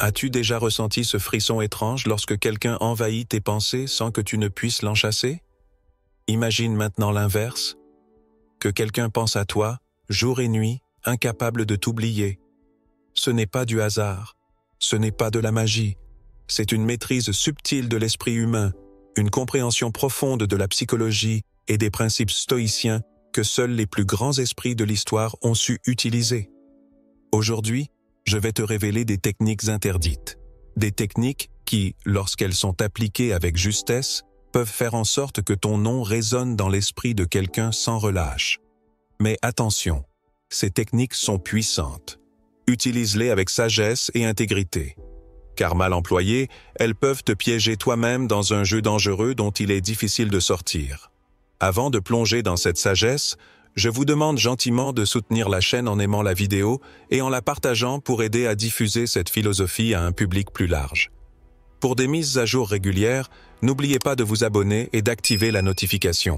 As-tu déjà ressenti ce frisson étrange lorsque quelqu'un envahit tes pensées sans que tu ne puisses l'en chasser? Imagine maintenant l'inverse, que quelqu'un pense à toi, jour et nuit, incapable de t'oublier. Ce n'est pas du hasard, ce n'est pas de la magie, c'est une maîtrise subtile de l'esprit humain, une compréhension profonde de la psychologie et des principes stoïciens que seuls les plus grands esprits de l'histoire ont su utiliser. Aujourd'hui, je vais te révéler des techniques interdites. Des techniques qui, lorsqu'elles sont appliquées avec justesse, peuvent faire en sorte que ton nom résonne dans l'esprit de quelqu'un sans relâche. Mais attention, ces techniques sont puissantes. Utilise-les avec sagesse et intégrité. Car mal employées, elles peuvent te piéger toi-même dans un jeu dangereux dont il est difficile de sortir. Avant de plonger dans cette sagesse, je vous demande gentiment de soutenir la chaîne en aimant la vidéo et en la partageant pour aider à diffuser cette philosophie à un public plus large. Pour des mises à jour régulières, n'oubliez pas de vous abonner et d'activer la notification.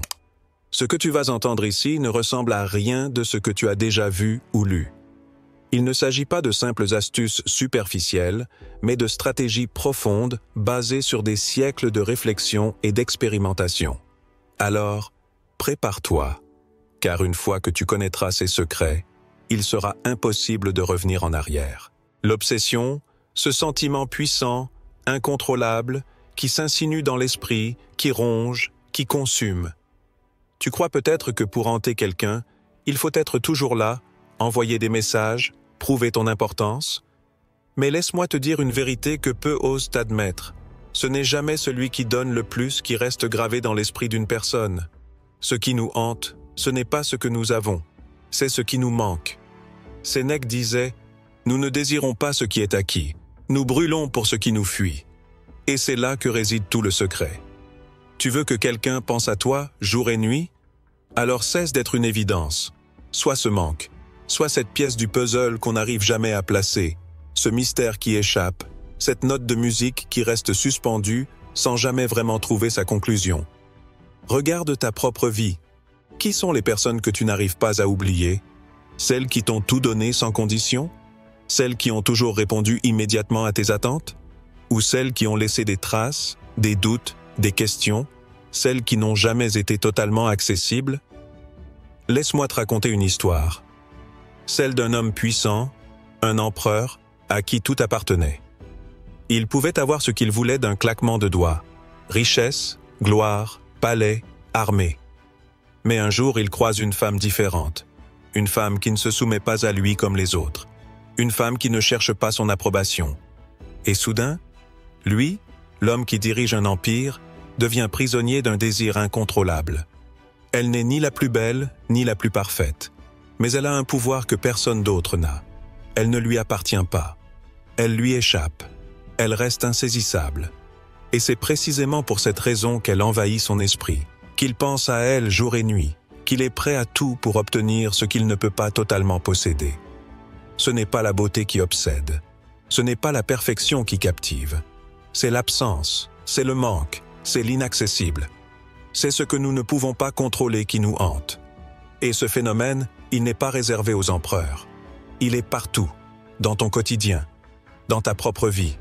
Ce que tu vas entendre ici ne ressemble à rien de ce que tu as déjà vu ou lu. Il ne s'agit pas de simples astuces superficielles, mais de stratégies profondes basées sur des siècles de réflexion et d'expérimentation. Alors, prépare-toi, car une fois que tu connaîtras ces secrets, il sera impossible de revenir en arrière. L'obsession, ce sentiment puissant, incontrôlable, qui s'insinue dans l'esprit, qui ronge, qui consume. Tu crois peut-être que pour hanter quelqu'un, il faut être toujours là, envoyer des messages, prouver ton importance. Mais laisse-moi te dire une vérité que peu osent admettre. Ce n'est jamais celui qui donne le plus qui reste gravé dans l'esprit d'une personne. Ce qui nous hante, ce n'est pas ce que nous avons, c'est ce qui nous manque. Sénèque disait « Nous ne désirons pas ce qui est acquis, nous brûlons pour ce qui nous fuit. » Et c'est là que réside tout le secret. Tu veux que quelqu'un pense à toi, jour et nuit? Alors cesse d'être une évidence. Soit ce manque, soit cette pièce du puzzle qu'on n'arrive jamais à placer, ce mystère qui échappe, cette note de musique qui reste suspendue sans jamais vraiment trouver sa conclusion. Regarde ta propre vie. Qui sont les personnes que tu n'arrives pas à oublier? Celles qui t'ont tout donné sans condition? Celles qui ont toujours répondu immédiatement à tes attentes? Ou celles qui ont laissé des traces, des doutes, des questions? Celles qui n'ont jamais été totalement accessibles? Laisse-moi te raconter une histoire. Celle d'un homme puissant, un empereur, à qui tout appartenait. Il pouvait avoir ce qu'il voulait d'un claquement de doigts. Richesse, gloire, palais, armée. Mais un jour, il croise une femme différente. Une femme qui ne se soumet pas à lui comme les autres. Une femme qui ne cherche pas son approbation. Et soudain, lui, l'homme qui dirige un empire, devient prisonnier d'un désir incontrôlable. Elle n'est ni la plus belle, ni la plus parfaite. Mais elle a un pouvoir que personne d'autre n'a. Elle ne lui appartient pas. Elle lui échappe. Elle reste insaisissable. Et c'est précisément pour cette raison qu'elle envahit son esprit, qu'il pense à elle jour et nuit, qu'il est prêt à tout pour obtenir ce qu'il ne peut pas totalement posséder. Ce n'est pas la beauté qui obsède. Ce n'est pas la perfection qui captive. C'est l'absence, c'est le manque, c'est l'inaccessible. C'est ce que nous ne pouvons pas contrôler qui nous hante. Et ce phénomène, il n'est pas réservé aux empereurs. Il est partout, dans ton quotidien, dans ta propre vie.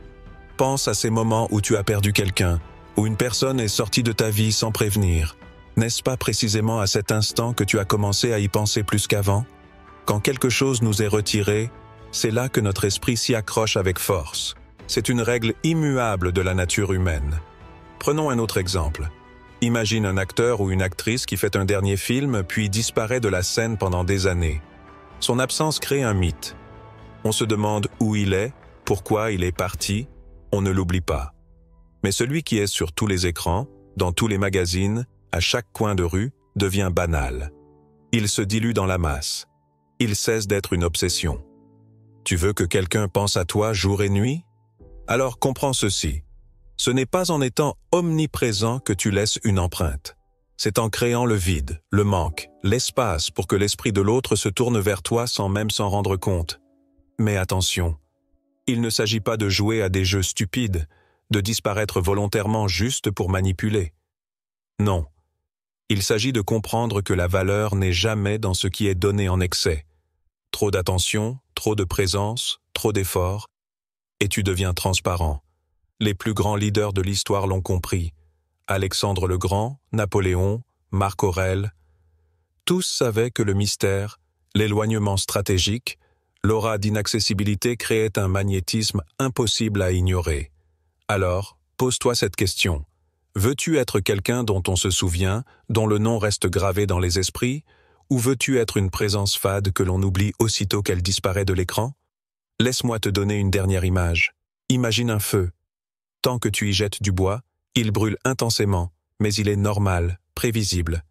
Pense à ces moments où tu as perdu quelqu'un, où une personne est sortie de ta vie sans prévenir. N'est-ce pas précisément à cet instant que tu as commencé à y penser plus qu'avant? Quand quelque chose nous est retiré, c'est là que notre esprit s'y accroche avec force. C'est une règle immuable de la nature humaine. Prenons un autre exemple. Imagine un acteur ou une actrice qui fait un dernier film puis disparaît de la scène pendant des années. Son absence crée un mythe. On se demande où il est, pourquoi il est parti, on ne l'oublie pas. Mais celui qui est sur tous les écrans, dans tous les magazines, à chaque coin de rue, devient banal. Il se dilue dans la masse. Il cesse d'être une obsession. Tu veux que quelqu'un pense à toi jour et nuit? Alors comprends ceci. Ce n'est pas en étant omniprésent que tu laisses une empreinte. C'est en créant le vide, le manque, l'espace pour que l'esprit de l'autre se tourne vers toi sans même s'en rendre compte. Mais attention, il ne s'agit pas de jouer à des jeux stupides, de disparaître volontairement juste pour manipuler. Non, il s'agit de comprendre que la valeur n'est jamais dans ce qui est donné en excès. Trop d'attention, trop de présence, trop d'efforts, et tu deviens transparent. Les plus grands leaders de l'histoire l'ont compris. Alexandre le Grand, Napoléon, Marc Aurèle. Tous savaient que le mystère, l'éloignement stratégique, l'aura d'inaccessibilité créait un magnétisme impossible à ignorer. Alors, pose-toi cette question. Veux-tu être quelqu'un dont on se souvient, dont le nom reste gravé dans les esprits, ou veux-tu être une présence fade que l'on oublie aussitôt qu'elle disparaît de l'écran? Laisse-moi te donner une dernière image. Imagine un feu. Tant que tu y jettes du bois, il brûle intensément, mais il est normal, prévisible.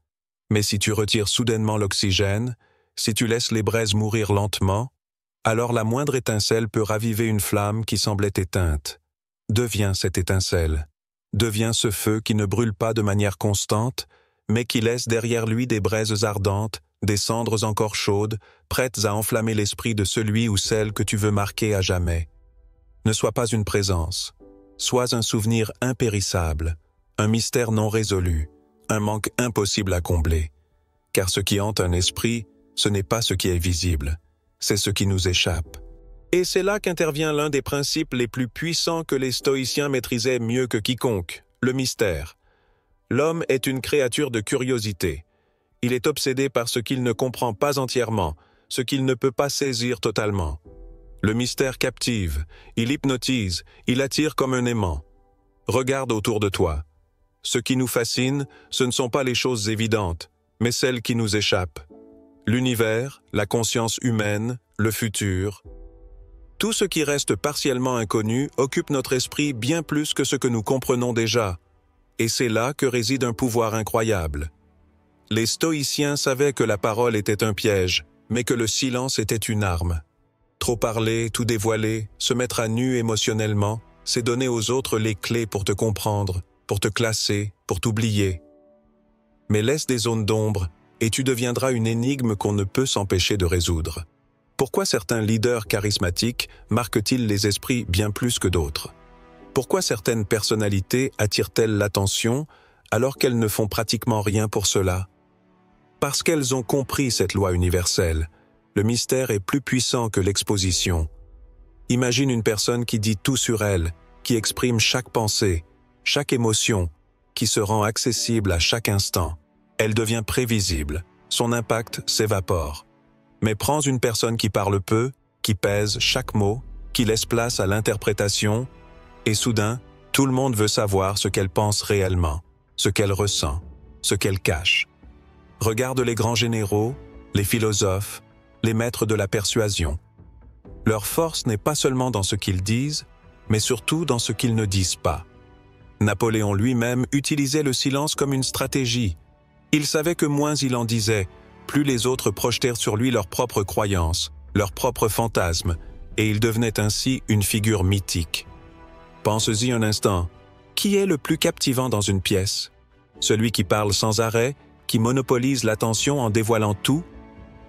Mais si tu retires soudainement l'oxygène, si tu laisses les braises mourir lentement, alors la moindre étincelle peut raviver une flamme qui semblait éteinte. Deviens cette étincelle. Deviens ce feu qui ne brûle pas de manière constante, mais qui laisse derrière lui des braises ardentes, des cendres encore chaudes, prêtes à enflammer l'esprit de celui ou celle que tu veux marquer à jamais. Ne sois pas une présence. Sois un souvenir impérissable, un mystère non résolu, un manque impossible à combler. Car ce qui hante un esprit, ce n'est pas ce qui est visible, c'est ce qui nous échappe. Et c'est là qu'intervient l'un des principes les plus puissants que les stoïciens maîtrisaient mieux que quiconque, le mystère. L'homme est une créature de curiosité. Il est obsédé par ce qu'il ne comprend pas entièrement, ce qu'il ne peut pas saisir totalement. Le mystère captive, il hypnotise, il attire comme un aimant. Regarde autour de toi. Ce qui nous fascine, ce ne sont pas les choses évidentes, mais celles qui nous échappent. L'univers, la conscience humaine, le futur. Tout ce qui reste partiellement inconnu occupe notre esprit bien plus que ce que nous comprenons déjà. Et c'est là que réside un pouvoir incroyable. Les stoïciens savaient que la parole était un piège, mais que le silence était une arme. Trop parler, tout dévoiler, se mettre à nu émotionnellement, c'est donner aux autres les clés pour te comprendre, pour te classer, pour t'oublier. Mais laisse des zones d'ombre, et tu deviendras une énigme qu'on ne peut s'empêcher de résoudre. Pourquoi certains leaders charismatiques marquent-ils les esprits bien plus que d'autres? Pourquoi certaines personnalités attirent-elles l'attention alors qu'elles ne font pratiquement rien pour cela? Parce qu'elles ont compris cette loi universelle. Le mystère est plus puissant que l'exposition. Imagine une personne qui dit tout sur elle, qui exprime chaque pensée, chaque émotion, qui se rend accessible à chaque instant. Elle devient prévisible, son impact s'évapore. Mais prends une personne qui parle peu, qui pèse chaque mot, qui laisse place à l'interprétation, et soudain, tout le monde veut savoir ce qu'elle pense réellement, ce qu'elle ressent, ce qu'elle cache. Regarde les grands généraux, les philosophes, les maîtres de la persuasion. Leur force n'est pas seulement dans ce qu'ils disent, mais surtout dans ce qu'ils ne disent pas. Napoléon lui-même utilisait le silence comme une stratégie. Il savait que moins il en disait, plus les autres projetèrent sur lui leurs propres croyances, leurs propres fantasmes, et il devenait ainsi une figure mythique. Pense-y un instant. Qui est le plus captivant dans une pièce? Celui qui parle sans arrêt, qui monopolise l'attention en dévoilant tout?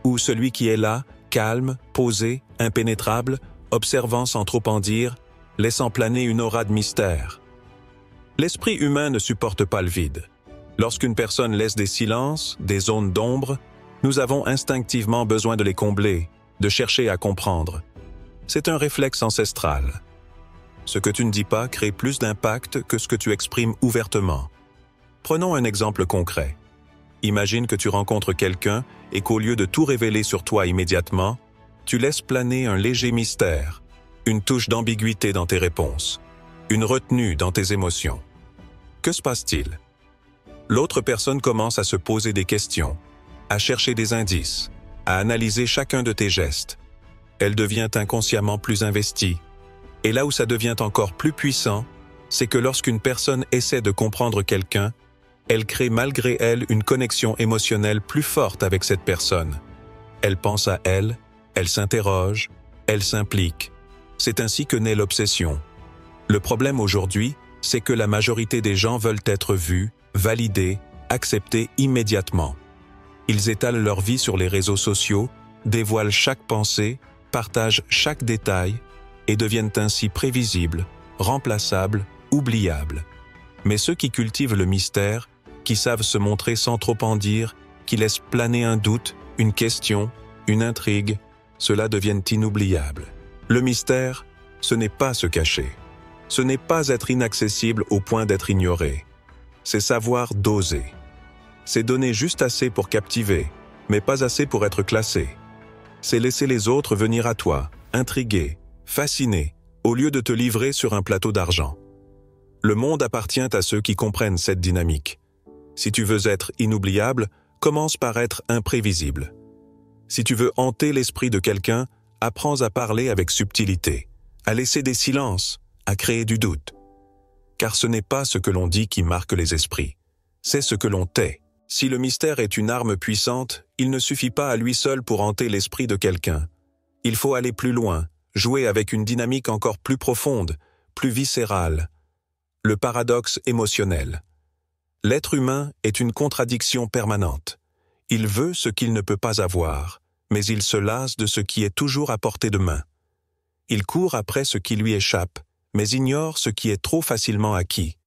Ou celui qui est là, calme, posé, impénétrable, observant sans trop en dire, laissant planer une aura de mystère? L'esprit humain ne supporte pas le vide. Lorsqu'une personne laisse des silences, des zones d'ombre, nous avons instinctivement besoin de les combler, de chercher à comprendre. C'est un réflexe ancestral. Ce que tu ne dis pas crée plus d'impact que ce que tu exprimes ouvertement. Prenons un exemple concret. Imagine que tu rencontres quelqu'un et qu'au lieu de tout révéler sur toi immédiatement, tu laisses planer un léger mystère, une touche d'ambiguïté dans tes réponses, une retenue dans tes émotions. Que se passe-t-il? L'autre personne commence à se poser des questions, à chercher des indices, à analyser chacun de tes gestes. Elle devient inconsciemment plus investie. Et là où ça devient encore plus puissant, c'est que lorsqu'une personne essaie de comprendre quelqu'un, elle crée malgré elle une connexion émotionnelle plus forte avec cette personne. Elle pense à elle s'interroge, elle s'implique. C'est ainsi que naît l'obsession. Le problème aujourd'hui, c'est que la majorité des gens veulent être vus, validés, acceptés immédiatement. Ils étalent leur vie sur les réseaux sociaux, dévoilent chaque pensée, partagent chaque détail et deviennent ainsi prévisibles, remplaçables, oubliables. Mais ceux qui cultivent le mystère, qui savent se montrer sans trop en dire, qui laissent planer un doute, une question, une intrigue, ceux-là deviennent inoubliables. Le mystère, ce n'est pas se cacher. Ce n'est pas être inaccessible au point d'être ignoré. C'est savoir doser. C'est donner juste assez pour captiver, mais pas assez pour être classé. C'est laisser les autres venir à toi, intriguer, fasciner, au lieu de te livrer sur un plateau d'argent. Le monde appartient à ceux qui comprennent cette dynamique. Si tu veux être inoubliable, commence par être imprévisible. Si tu veux hanter l'esprit de quelqu'un, apprends à parler avec subtilité, à laisser des silences, à créer du doute. Car ce n'est pas ce que l'on dit qui marque les esprits, c'est ce que l'on tait. Si le mystère est une arme puissante, il ne suffit pas à lui seul pour hanter l'esprit de quelqu'un. Il faut aller plus loin, jouer avec une dynamique encore plus profonde, plus viscérale. Le paradoxe émotionnel. L'être humain est une contradiction permanente. Il veut ce qu'il ne peut pas avoir, mais il se lasse de ce qui est toujours à portée de main. Il court après ce qui lui échappe, mais ignore ce qui est trop facilement acquis.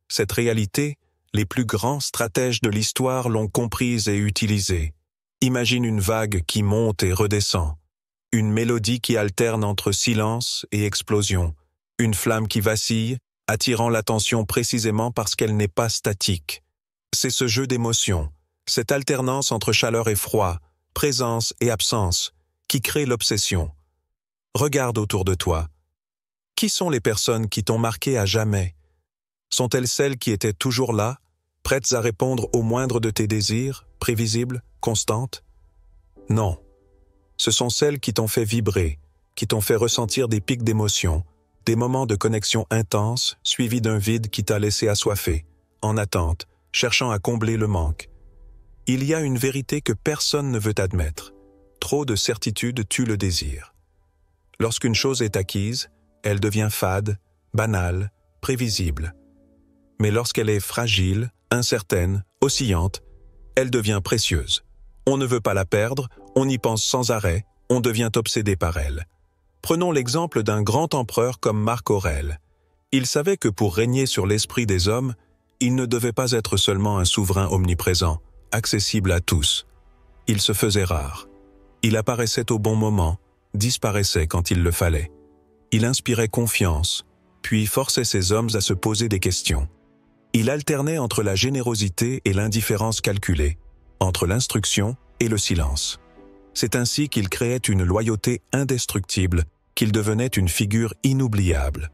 Cette réalité, les plus grands stratèges de l'histoire l'ont comprise et utilisée. Imagine une vague qui monte et redescend, une mélodie qui alterne entre silence et explosion, une flamme qui vacille, attirant l'attention précisément parce qu'elle n'est pas statique. C'est ce jeu d'émotions, cette alternance entre chaleur et froid, présence et absence, qui crée l'obsession. Regarde autour de toi. Qui sont les personnes qui t'ont marqué à jamais? Sont-elles celles qui étaient toujours là, prêtes à répondre au moindre de tes désirs, prévisibles, constantes? Non. Ce sont celles qui t'ont fait vibrer, qui t'ont fait ressentir des pics d'émotion, des moments de connexion intense suivis d'un vide qui t'a laissé assoiffé, en attente, cherchant à combler le manque. Il y a une vérité que personne ne veut admettre. Trop de certitude tue le désir. Lorsqu'une chose est acquise, elle devient fade, banale, prévisible. Mais lorsqu'elle est fragile, incertaine, oscillante, elle devient précieuse. On ne veut pas la perdre, on y pense sans arrêt, on devient obsédé par elle. Prenons l'exemple d'un grand empereur comme Marc Aurèle. Il savait que pour régner sur l'esprit des hommes, il ne devait pas être seulement un souverain omniprésent, accessible à tous. Il se faisait rare. Il apparaissait au bon moment, disparaissait quand il le fallait. Il inspirait confiance, puis forçait ses hommes à se poser des questions. Il alternait entre la générosité et l'indifférence calculée, entre l'instruction et le silence. C'est ainsi qu'il créait une loyauté indestructible, qu'il devenait une figure inoubliable.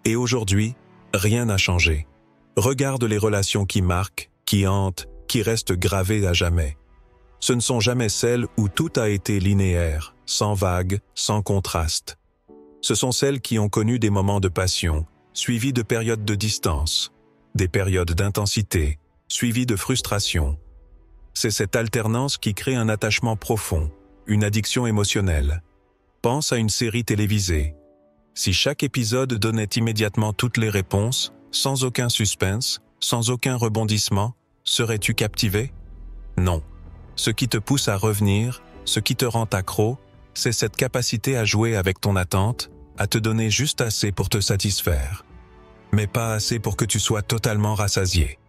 Et aujourd'hui, rien n'a changé. Regarde les relations qui marquent, qui hantent, qui restent gravées à jamais. Ce ne sont jamais celles où tout a été linéaire, sans vague, sans contraste. Ce sont celles qui ont connu des moments de passion, suivis de périodes de distance, des périodes d'intensité, suivies de frustration. C'est cette alternance qui crée un attachement profond, une addiction émotionnelle. Pense à une série télévisée. Si chaque épisode donnait immédiatement toutes les réponses, sans aucun suspense, sans aucun rebondissement, serais-tu captivé? Non. Ce qui te pousse à revenir, ce qui te rend accro, c'est cette capacité à jouer avec ton attente, à te donner juste assez pour te satisfaire. Mais pas assez pour que tu sois totalement rassasié.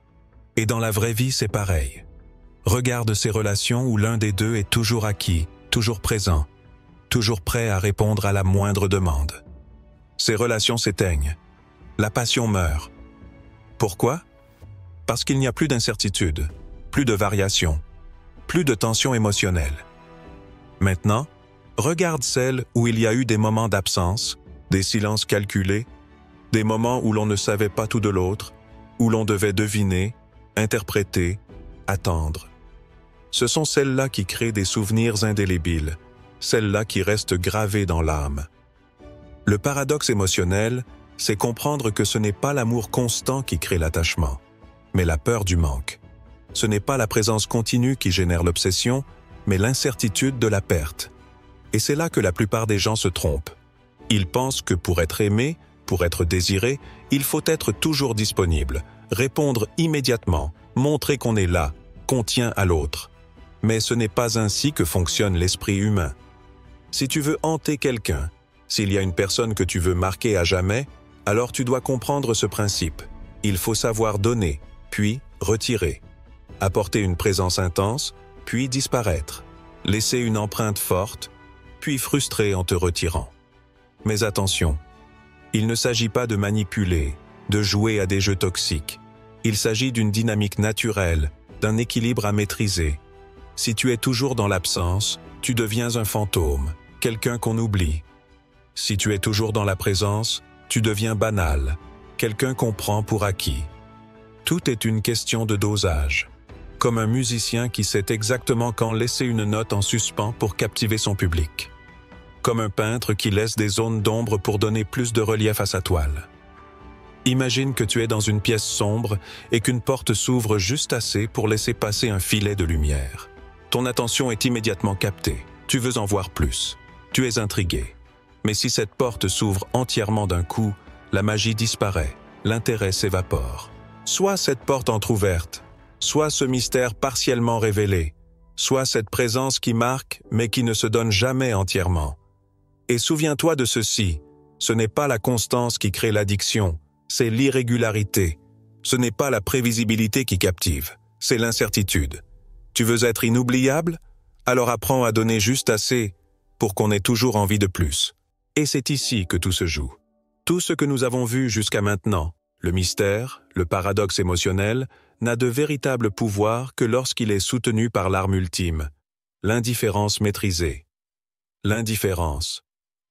Et dans la vraie vie, c'est pareil. Regarde ces relations où l'un des deux est toujours acquis, toujours présent, toujours prêt à répondre à la moindre demande. Ces relations s'éteignent. La passion meurt. Pourquoi? Parce qu'il n'y a plus d'incertitude, plus de variation, plus de tension émotionnelle. Maintenant, regarde celles où il y a eu des moments d'absence, des silences calculés, des moments où l'on ne savait pas tout de l'autre, où l'on devait deviner, interpréter, attendre. Ce sont celles-là qui créent des souvenirs indélébiles, celles-là qui restent gravées dans l'âme. Le paradoxe émotionnel, c'est comprendre que ce n'est pas l'amour constant qui crée l'attachement, mais la peur du manque. Ce n'est pas la présence continue qui génère l'obsession, mais l'incertitude de la perte. Et c'est là que la plupart des gens se trompent. Ils pensent que pour être aimé, pour être désiré, il faut être toujours disponible, répondre immédiatement, montrer qu'on est là, qu'on tient à l'autre. Mais ce n'est pas ainsi que fonctionne l'esprit humain. Si tu veux hanter quelqu'un, s'il y a une personne que tu veux marquer à jamais, alors tu dois comprendre ce principe. Il faut savoir donner, puis retirer. Apporter une présence intense, puis disparaître. Laisser une empreinte forte, puis frustrer en te retirant. Mais attention, Il ne s'agit pas de manipuler, de jouer à des jeux toxiques. Il s'agit d'une dynamique naturelle, d'un équilibre à maîtriser. Si tu es toujours dans l'absence, tu deviens un fantôme, quelqu'un qu'on oublie. Si tu es toujours dans la présence, tu deviens banal, quelqu'un qu'on prend pour acquis. Tout est une question de dosage. Comme un musicien qui sait exactement quand laisser une note en suspens pour captiver son public. Comme un peintre qui laisse des zones d'ombre pour donner plus de relief à sa toile. Imagine que tu es dans une pièce sombre et qu'une porte s'ouvre juste assez pour laisser passer un filet de lumière. Ton attention est immédiatement captée. Tu veux en voir plus. Tu es intrigué. Mais si cette porte s'ouvre entièrement d'un coup, la magie disparaît, l'intérêt s'évapore. Soit cette porte entr'ouverte, soit ce mystère partiellement révélé, soit cette présence qui marque mais qui ne se donne jamais entièrement. Et souviens-toi de ceci, ce n'est pas la constance qui crée l'addiction, c'est l'irrégularité. Ce n'est pas la prévisibilité qui captive, c'est l'incertitude. Tu veux être inoubliable? Alors apprends à donner juste assez pour qu'on ait toujours envie de plus. Et c'est ici que tout se joue. Tout ce que nous avons vu jusqu'à maintenant, le mystère, le paradoxe émotionnel, n'a de véritable pouvoir que lorsqu'il est soutenu par l'arme ultime, l'indifférence maîtrisée. L'indifférence.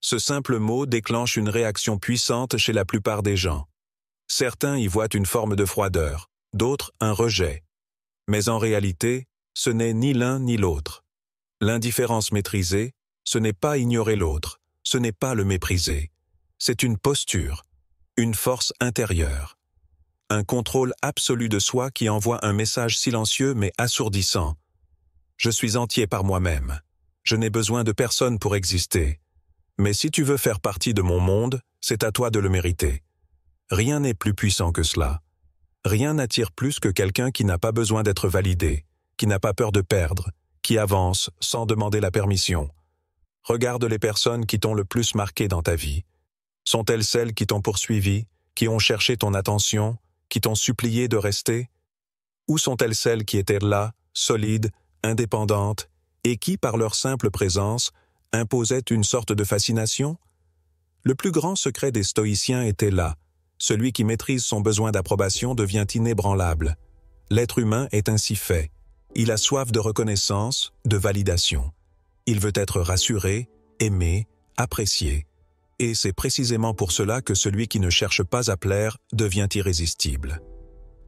Ce simple mot déclenche une réaction puissante chez la plupart des gens. Certains y voient une forme de froideur, d'autres un rejet. Mais en réalité, ce n'est ni l'un ni l'autre. L'indifférence maîtrisée, ce n'est pas ignorer l'autre, ce n'est pas le mépriser. C'est une posture, une force intérieure. Un contrôle absolu de soi qui envoie un message silencieux mais assourdissant. Je suis entier par moi-même. Je n'ai besoin de personne pour exister. Mais si tu veux faire partie de mon monde, c'est à toi de le mériter. Rien n'est plus puissant que cela. Rien n'attire plus que quelqu'un qui n'a pas besoin d'être validé, qui n'a pas peur de perdre, qui avance sans demander la permission. Regarde les personnes qui t'ont le plus marqué dans ta vie. Sont-elles celles qui t'ont poursuivi, qui ont cherché ton attention, qui t'ont supplié de rester? Ou sont-elles celles qui étaient là, solides, indépendantes, et qui, par leur simple présence, imposaient une sorte de fascination? Le plus grand secret des stoïciens était là. Celui qui maîtrise son besoin d'approbation devient inébranlable. L'être humain est ainsi fait. Il a soif de reconnaissance, de validation. Il veut être rassuré, aimé, apprécié. Et c'est précisément pour cela que celui qui ne cherche pas à plaire devient irrésistible.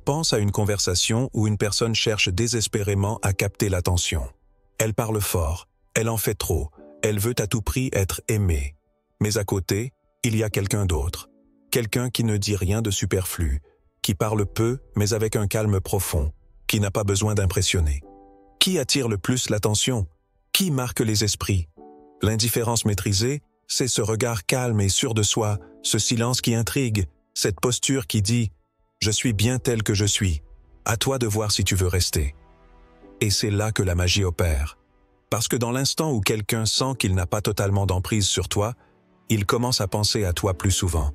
Pense à une conversation où une personne cherche désespérément à capter l'attention. Elle parle fort, elle en fait trop, elle veut à tout prix être aimée. Mais à côté, il y a quelqu'un d'autre. Quelqu'un qui ne dit rien de superflu, qui parle peu mais avec un calme profond, qui n'a pas besoin d'impressionner. Qui attire le plus l'attention? Qui marque les esprits? L'indifférence maîtrisée, c'est ce regard calme et sûr de soi, ce silence qui intrigue, cette posture qui dit « Je suis bien tel que je suis, à toi de voir si tu veux rester ». Et c'est là que la magie opère. Parce que dans l'instant où quelqu'un sent qu'il n'a pas totalement d'emprise sur toi, il commence à penser à toi plus souvent.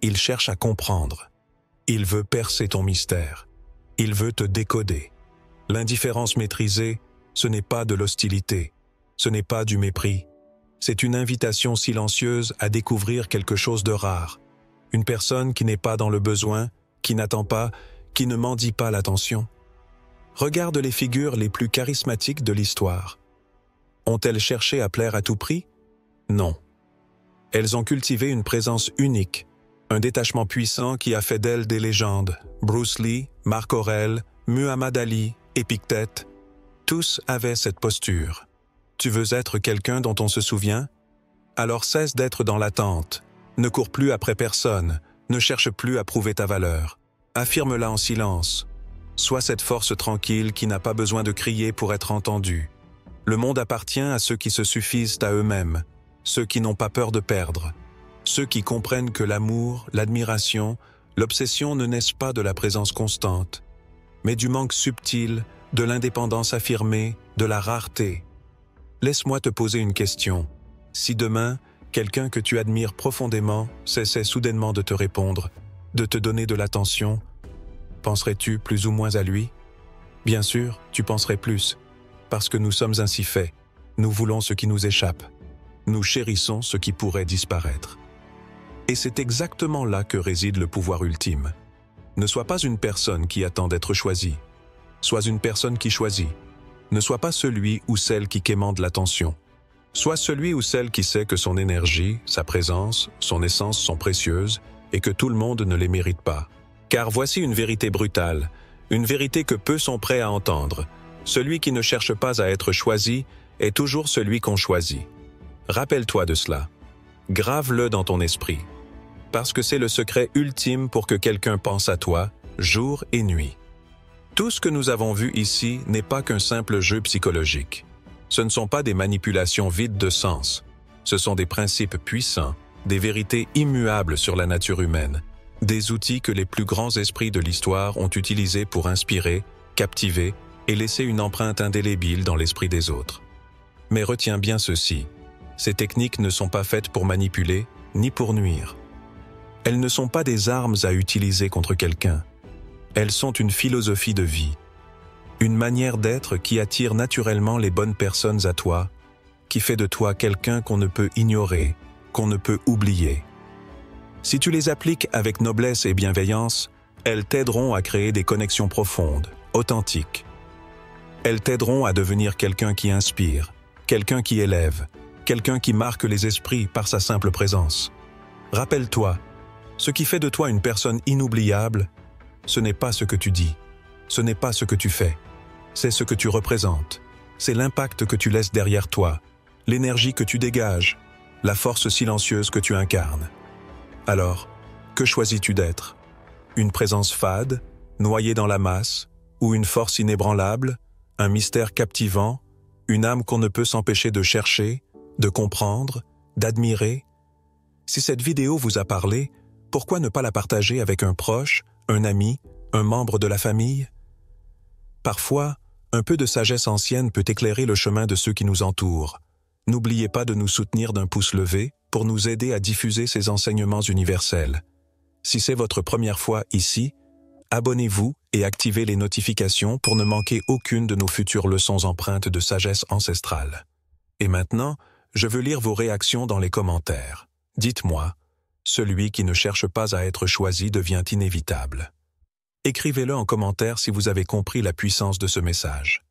Il cherche à comprendre. Il veut percer ton mystère. Il veut te décoder. L'indifférence maîtrisée, ce n'est pas de l'hostilité, ce n'est pas du mépris. C'est une invitation silencieuse à découvrir quelque chose de rare. Une personne qui n'est pas dans le besoin, qui n'attend pas, qui ne mendie pas l'attention. Regarde les figures les plus charismatiques de l'histoire. Ont-elles cherché à plaire à tout prix? Non. Elles ont cultivé une présence unique, un détachement puissant qui a fait d'elles des légendes. Bruce Lee, Marc Aurèle, Muhammad Ali, Épictète, tous avaient cette posture. Tu veux être quelqu'un dont on se souvient? Alors cesse d'être dans l'attente. Ne cours plus après personne. Ne cherche plus à prouver ta valeur. Affirme-la en silence. Sois cette force tranquille qui n'a pas besoin de crier pour être entendue. Le monde appartient à ceux qui se suffisent à eux-mêmes, ceux qui n'ont pas peur de perdre, ceux qui comprennent que l'amour, l'admiration, l'obsession ne naissent pas de la présence constante, mais du manque subtil, de l'indépendance affirmée, de la rareté. Laisse-moi te poser une question. Si demain, quelqu'un que tu admires profondément cessait soudainement de te répondre, de te donner de l'attention, penserais-tu plus ou moins à lui? Bien sûr, tu penserais plus, parce que nous sommes ainsi faits. Nous voulons ce qui nous échappe. Nous chérissons ce qui pourrait disparaître. Et c'est exactement là que réside le pouvoir ultime. Ne sois pas une personne qui attend d'être choisie. Sois une personne qui choisit. Ne sois pas celui ou celle qui quémande l'attention. Sois celui ou celle qui sait que son énergie, sa présence, son essence sont précieuses et que tout le monde ne les mérite pas. Car voici une vérité brutale, une vérité que peu sont prêts à entendre. Celui qui ne cherche pas à être choisi est toujours celui qu'on choisit. Rappelle-toi de cela. Grave-le dans ton esprit. Parce que c'est le secret ultime pour que quelqu'un pense à toi, jour et nuit. Tout ce que nous avons vu ici n'est pas qu'un simple jeu psychologique. Ce ne sont pas des manipulations vides de sens. Ce sont des principes puissants, des vérités immuables sur la nature humaine, des outils que les plus grands esprits de l'histoire ont utilisés pour inspirer, captiver et laisser une empreinte indélébile dans l'esprit des autres. Mais retiens bien ceci, ces techniques ne sont pas faites pour manipuler ni pour nuire. Elles ne sont pas des armes à utiliser contre quelqu'un. Elles sont une philosophie de vie, une manière d'être qui attire naturellement les bonnes personnes à toi, qui fait de toi quelqu'un qu'on ne peut ignorer, qu'on ne peut oublier. Si tu les appliques avec noblesse et bienveillance, elles t'aideront à créer des connexions profondes, authentiques. Elles t'aideront à devenir quelqu'un qui inspire, quelqu'un qui élève, quelqu'un qui marque les esprits par sa simple présence. Rappelle-toi, ce qui fait de toi une personne inoubliable, ce n'est pas ce que tu dis, ce n'est pas ce que tu fais, c'est ce que tu représentes, c'est l'impact que tu laisses derrière toi, l'énergie que tu dégages, la force silencieuse que tu incarnes. Alors, que choisis-tu d'être? Une présence fade, noyée dans la masse, ou une force inébranlable, un mystère captivant, une âme qu'on ne peut s'empêcher de chercher, de comprendre, d'admirer? Si cette vidéo vous a parlé, pourquoi ne pas la partager avec un proche, un ami, un membre de la famille? Parfois, un peu de sagesse ancienne peut éclairer le chemin de ceux qui nous entourent. N'oubliez pas de nous soutenir d'un pouce levé pour nous aider à diffuser ces enseignements universels. Si c'est votre première fois ici, abonnez-vous et activez les notifications pour ne manquer aucune de nos futures leçons empreintes de sagesse ancestrale. Et maintenant, je veux lire vos réactions dans les commentaires. Dites-moi, celui qui ne cherche pas à être choisi devient inévitable. Écrivez-le en commentaire si vous avez compris la puissance de ce message.